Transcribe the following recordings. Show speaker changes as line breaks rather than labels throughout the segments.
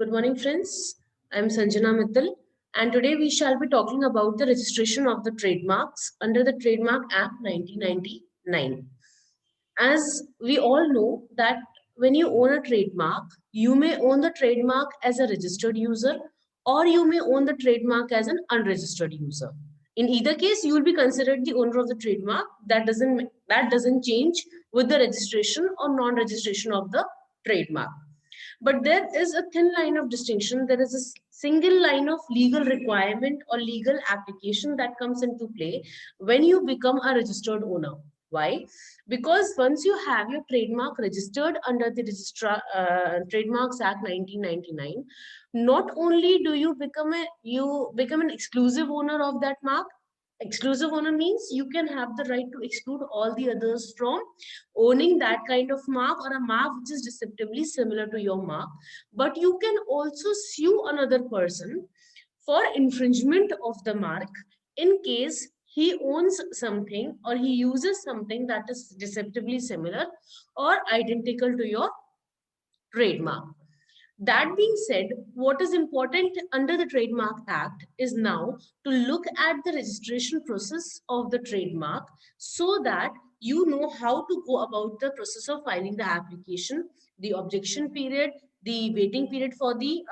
Good morning, friends. I'm Sanjana Mittal, and today we shall be talking about the registration of the trademarks under the Trademark Act 1999. As we all know that when you own a trademark, you may own the trademark as a registered user or you may own the trademark as an unregistered user. In either case, you will be considered the owner of the trademark. That doesn't change with the registration or non-registration of the trademark. But there is a thin line of distinction. There is a single line of legal requirement or legal application that comes into play when you become a registered owner. Why? Because once you have your trademark registered under the Trademarks Act 1999, not only do you become an exclusive owner of that mark. Exclusive owner means you can have the right to exclude all the others from owning that kind of mark or a mark which is deceptively similar to your mark. But you can also sue another person for infringement of the mark in case he owns something or he uses something that is deceptively similar or identical to your trademark. That being said, what is important under the Trademark Act is now to look at the registration process of the trademark so that you know how to go about the process of filing the application, the objection period, the waiting period for the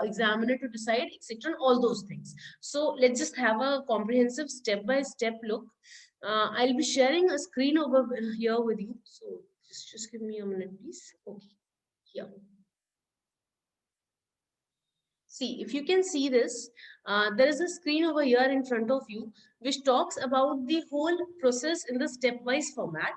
examiner to decide, etc., all those things. So let's just have a comprehensive step-by-step look. I'll be sharing a screen over here with you. So just give me a minute, please. Okay, here. See, if you can see this, there is a screen over here in front of you, which talks about the whole process in the stepwise format.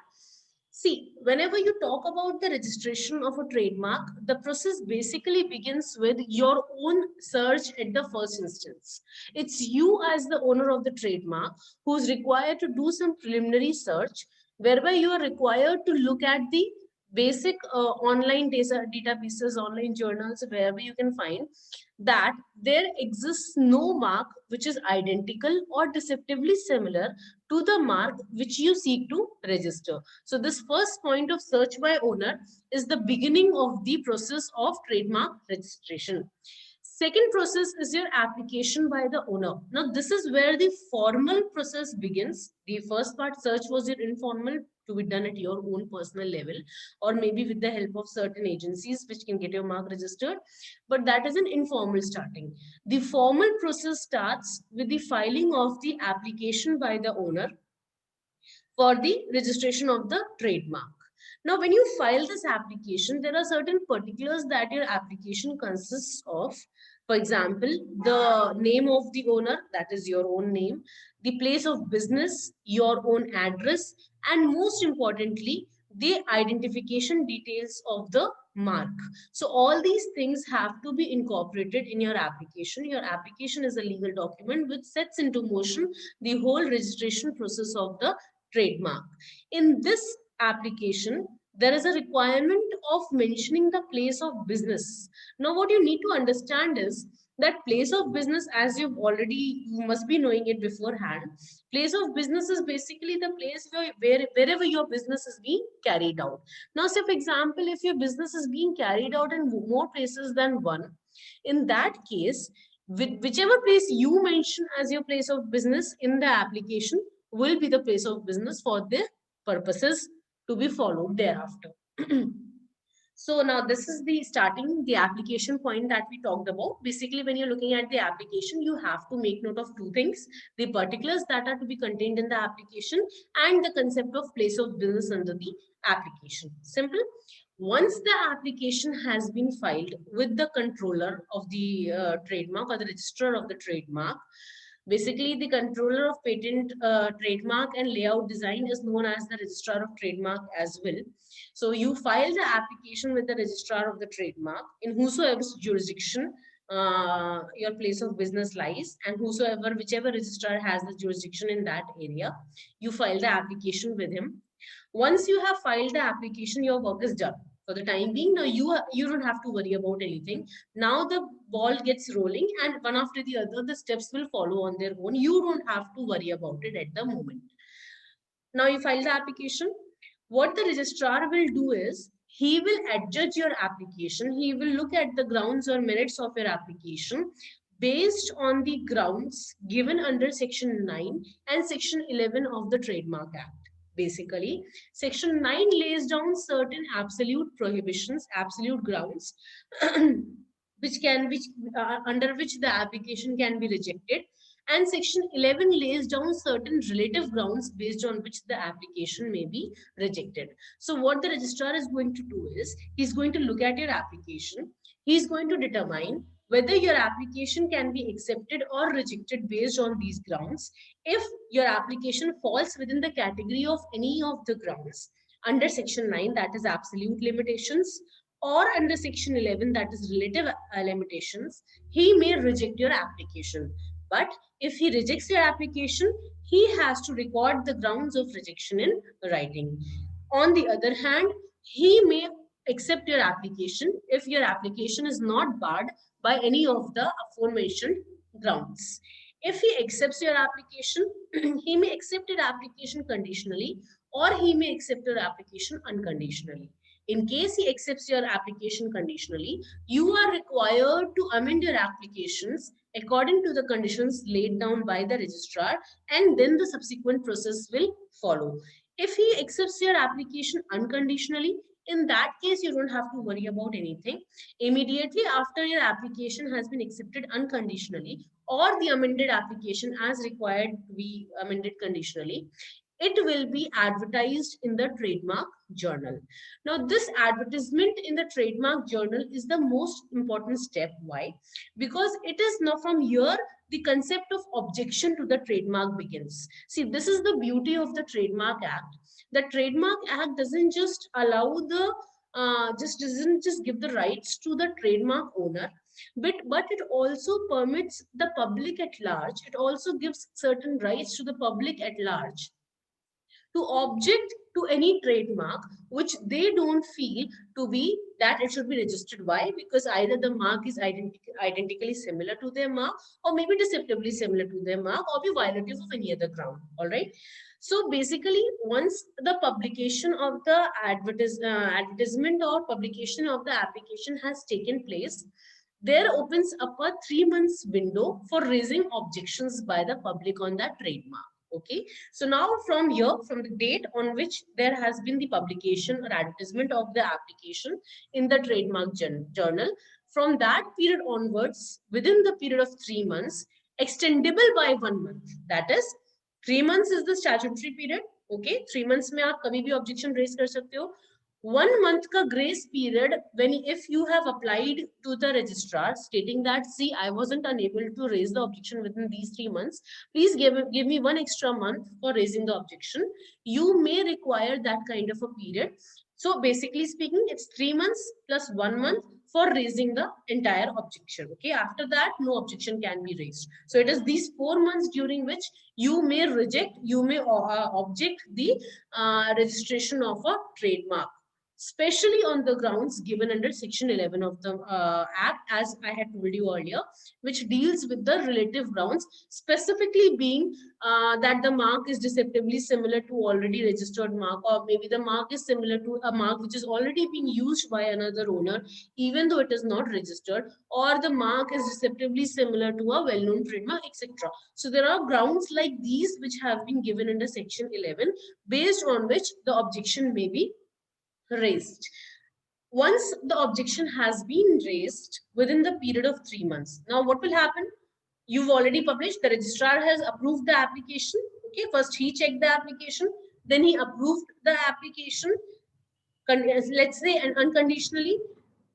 See, whenever you talk about the registration of a trademark, the process basically begins with your own search at the first instance. It's you as the owner of the trademark who's required to do some preliminary search, whereby you are required to look at the basic online databases, online journals, wherever you can find that there exists no mark which is identical or deceptively similar to the mark which you seek to register. So this first point of search by owner is the beginning of the process of trademark registration. Second process is your application by the owner. Now, this is where the formal process begins. The first part, search, was your informal, to be done at your own personal level, or maybe with the help of certain agencies which can get your mark registered. But that is an informal starting. The formal process starts with the filing of the application by the owner for the registration of the trademark. Now, when you file this application, there are certain particulars that your application consists of. For example, the name of the owner, that is your own name, the place of business, your own address, and most importantly, the identification details of the mark. So all these things have to be incorporated in your application. Your application is a legal document which sets into motion the whole registration process of the trademark. In this application, there is a requirement of mentioning the place of business. Now, what you need to understand is that place of business, as you must be knowing it beforehand, place of business is basically the place wherever your business is being carried out. Now, say for example, if your business is being carried out in more places than one, in that case, whichever place you mention as your place of business in the application will be the place of business for the purposes to be followed thereafter. So now this is the application point that we talked about. Basically, when you're looking at the application, you have to make note of two things: the particulars that are to be contained in the application and the concept of place of business under the application. Simple. Once the application has been filed with the controller of the trademark or the registrar of the trademark, basically the controller of patent, trademark and layout design is known as the registrar of trademark as well. So you file the application with the registrar of the trademark in whosoever jurisdiction your place of business lies, and whichever registrar has the jurisdiction in that area, you file the application with him. Once you have filed the application, your work is done. For the time being, now you don't have to worry about anything. Now the ball gets rolling, and one after the other, the steps will follow on their own. You don't have to worry about it at the moment. Now you file the application. What the registrar will do is he will adjudge your application. He will look at the grounds or merits of your application based on the grounds given under Section 9 and Section 11 of the Trademark Act. Basically, Section 9 lays down certain absolute prohibitions, absolute grounds, under which the application can be rejected, and Section 11 lays down certain relative grounds based on which the application may be rejected. So what the registrar is going to do is, he's going to look at your application. He's going to determine whether your application can be accepted or rejected based on these grounds. If your application falls within the category of any of the grounds under Section 9, that is absolute limitations, or under Section 11, that is relative limitations, he may reject your application. But if he rejects your application, he has to record the grounds of rejection in writing. On the other hand, he may accept your application if your application is not barred by any of the aforementioned grounds. If he accepts your application, he may accept your application conditionally, or he may accept your application unconditionally. In case he accepts your application conditionally, you are required to amend your applications according to the conditions laid down by the registrar, and then the subsequent process will follow. If he accepts your application unconditionally, in that case, you don't have to worry about anything. Immediately after your application has been accepted unconditionally, or the amended application as required to be amended conditionally, it will be advertised in the trademark journal. Now, this advertisement in the trademark journal is the most important step. Why? Because it is now from here the concept of objection to the trademark begins. See, this is the beauty of the Trademark Act. The Trademark Act doesn't just allow the doesn't just give the rights to the trademark owner, but it also permits the public at large. It also gives certain rights to the public at large to object to any trademark which they don't feel to be that it should be registered. Why? Because either the mark is identically similar to their mark, or maybe deceptively similar to their mark, or be violative of any other ground. All right. So basically, once the publication of the advertisement or publication of the application has taken place, there opens up a 3 months window for raising objections by the public on that trademark. Okay, so now from here, from the date on which there has been the publication or advertisement of the application in the trademark journal, from that period onwards, within the period of 3 months, extendable by 1 month, that is 3 months is the statutory period. Okay, 3 months में आप कभी भी objection raise कर सकते हो. 1 month ka grace period when if you have applied to the registrar stating that, see, I wasn't unable to raise the objection within these 3 months, please give me 1 extra month for raising the objection, you may require that kind of a period. So basically speaking, it's 3 months plus 1 month for raising the entire objection. Okay, after that no objection can be raised. So it is these 4 months during which you may reject, you may object the registration of a trademark, especially on the grounds given under Section 11 of the Act, as I had told you earlier, which deals with the relative grounds, specifically being that the mark is deceptively similar to already registered mark, or maybe the mark is similar to a mark which is already being used by another owner, even though it is not registered, or the mark is deceptively similar to a well-known trademark, etc. So there are grounds like these which have been given under Section 11, based on which the objection may be raised. Once the objection has been raised within the period of 3 months, now what will happen? You've already published, the registrar has approved the application. Okay, first he checked the application, then he approved the application, let's say, and unconditionally.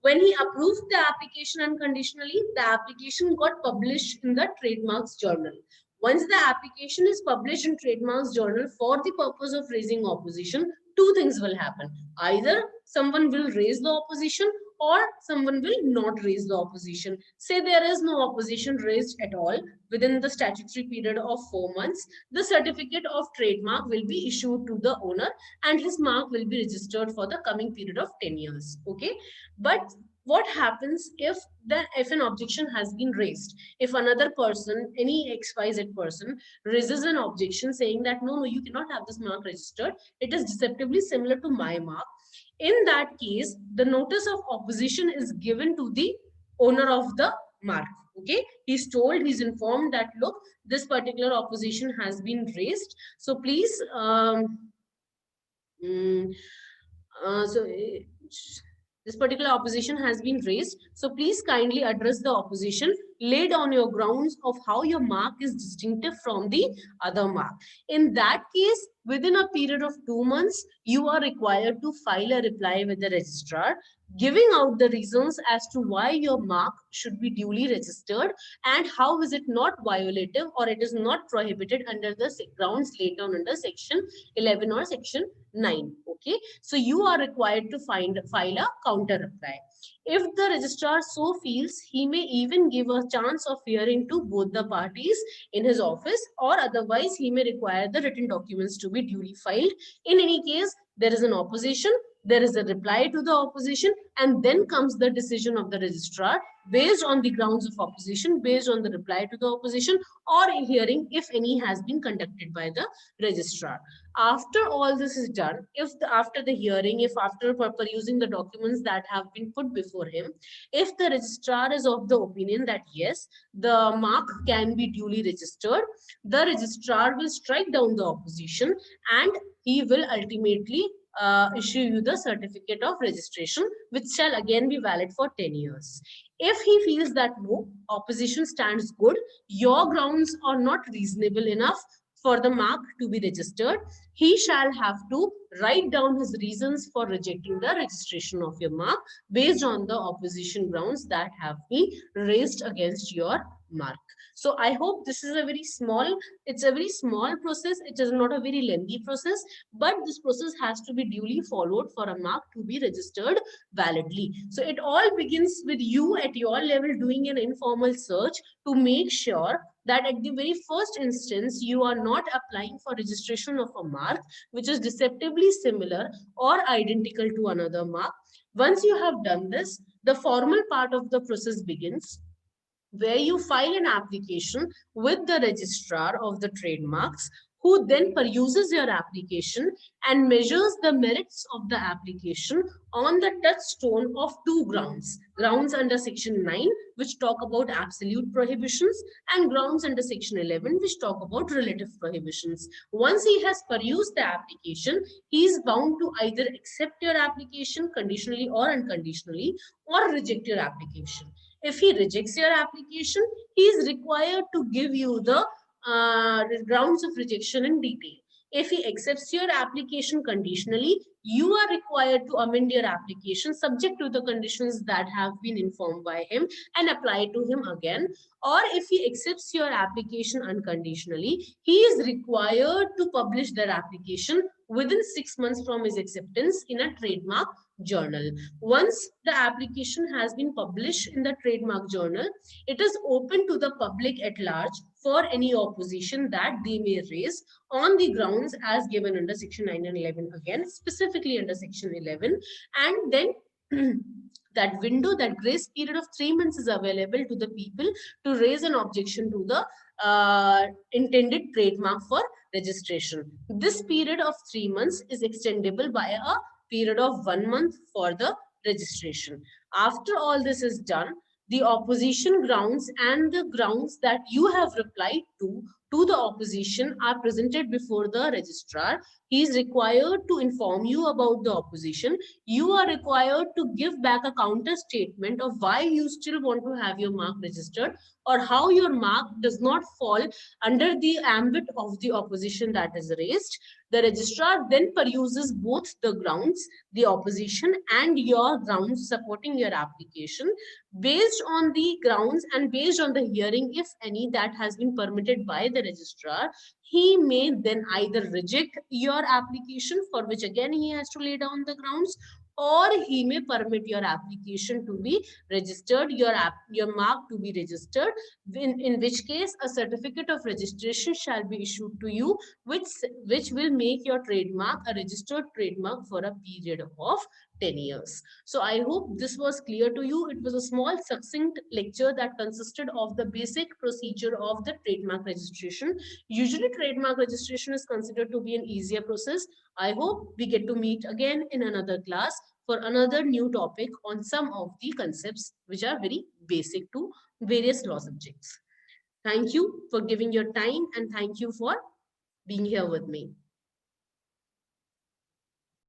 When he approved the application unconditionally, the application got published in the Trademarks Journal. Once the application is published in Trademarks Journal for the purpose of raising opposition, two things will happen. Either someone will raise the opposition, or someone will not raise the opposition. Say there is no opposition raised at all within the statutory period of 4 months, the certificate of trademark will be issued to the owner, and his mark will be registered for the coming period of 10 years. Okay, but what happens if an objection has been raised? If another person, any XYZ person, raises an objection saying that no, you cannot have this mark registered, it is deceptively similar to my mark, In that case, the notice of opposition is given to the owner of the mark. Okay, he's told, he's informed that look, this particular opposition has been raised, so please mm, this particular opposition has been raised. So please kindly address the opposition. Lay down your grounds of how your mark is distinctive from the other mark. In that case, within a period of 2 months, you are required to file a reply with the registrar, giving out the reasons as to why your mark should be duly registered and how is it not violative or it is not prohibited under the grounds laid down under section 11 or section 9. Okay, so you are required to file a counter reply. If the registrar so feels, he may even give a chance of hearing to both the parties in his office, or otherwise he may require the written documents to be duly filed. In any case, there is an opposition, there is a reply to the opposition, and then comes the decision of the registrar based on the grounds of opposition, based on the reply to the opposition, or a hearing, if any, has been conducted by the registrar. After all this is done, after the hearing, if after perusing the documents that have been put before him, if the registrar is of the opinion that yes, the mark can be duly registered, the registrar will strike down the opposition and he will ultimately issue you the certificate of registration, which shall again be valid for 10 years. If he feels that no, opposition stands good, your grounds are not reasonable enough for the mark to be registered, he shall have to write down his reasons for rejecting the registration of your mark based on the opposition grounds that have been raised against your mark. So I hope this is a very small, it's a very small process. It is not a very lengthy process, but this process has to be duly followed for a mark to be registered validly. So it all begins with you at your level doing an informal search to make sure that at the very first instance, you are not applying for registration of a mark which is deceptively similar or identical to another mark. Once you have done this, the formal part of the process begins, where you file an application with the registrar of the trademarks, who then peruses your application and measures the merits of the application on the touchstone of two grounds. Grounds under section 9, which talk about absolute prohibitions, and grounds under section 11, which talk about relative prohibitions. Once he has perused the application, he is bound to either accept your application conditionally or unconditionally, or reject your application. If he rejects your application, he is required to give you the grounds of rejection in detail. If he accepts your application conditionally, you are required to amend your application subject to the conditions that have been informed by him and apply to him again. Or if he accepts your application unconditionally, he is required to publish their application within 6 months from his acceptance in a trademark journal. Once the application has been published in the trademark journal, it is open to the public at large for any opposition that they may raise on the grounds as given under section 9 and 11, again specifically under section 11. And then that window, that grace period of 3 months is available to the people to raise an objection to the intended trademark for registration. This period of 3 months is extendable by a period of 1 month for the registration. After all this is done, the opposition grounds and the grounds that you have replied to the opposition are presented before the registrar. He is required to inform you about the opposition. You are required to give back a counter statement of why you still want to have your mark registered, or how your mark does not fall under the ambit of the opposition that is raised. The registrar then peruses both the grounds, the opposition and your grounds supporting your application. Based on the grounds and based on the hearing, if any, that has been permitted by the registrar, he may then either reject your application, for which again he has to lay down the grounds, or he may permit your application to be registered, your mark to be registered, in which case a certificate of registration shall be issued to you, which will make your trademark a registered trademark for a period of 10 years. So I hope this was clear to you. It was a small succinct lecture that consisted of the basic procedure of the trademark registration. Usually trademark registration is considered to be an easier process. I hope we get to meet again in another class for another new topic on some of the concepts which are very basic to various law subjects. Thank you for giving your time and thank you for being here with me.